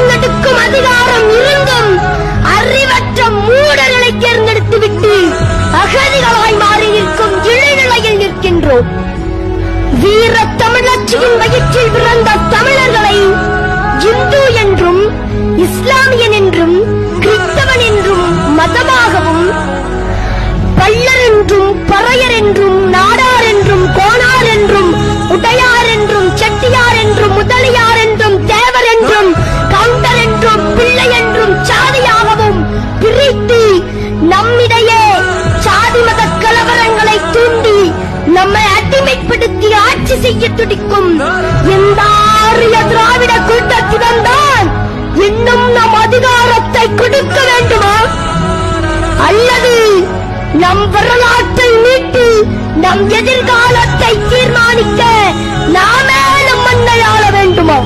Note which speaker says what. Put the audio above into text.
Speaker 1: தேர்ந்தெடுக்கும் அதிகாரம் இருந்தும் அறிவற்ற மூடர்களை தேர்ந்தெடுத்து விட்டு அகதிகளாய் மாறி நிற்கும் இளைநிலையில் நிற்கின்றோம். வீர தமிழச்சியின் வயிற்றில் பிறந்த தமிழர்களை இந்து என்றும் இஸ்லாமியன் என்றும் கிறிஸ்தவன் என்றும் மதமாகவும் பள்ளர் என்றும் பறையர் என்றும் நாடார் என்றும் கோனார் என்றும் உடையார் என்றும் செட்டியார் என்றும் முதலியார் என்றும் தேவர் என்றும் கவுண்டர் என்றும் பிள்ளை என்றும் சாதியாகவும் பிரித்து நம்மிடையே சாதி மத கலவரங்களை தூண்டி நம்மை அடிமைப்படுத்தி ஆட்சி செய்ய துடிக்கும் இந்த ஆரிய திராவிட கூட்டத்திடம் தான் இன்னும் நம் அதிகாரத்தை கொடுக்க வேண்டுமா, அல்லது நம் வரலாற்றை மீட்டு நம் எதிர்காலத்தை தீர்மானிக்க நாமே நம் மண்ணை ஆள வேண்டுமா?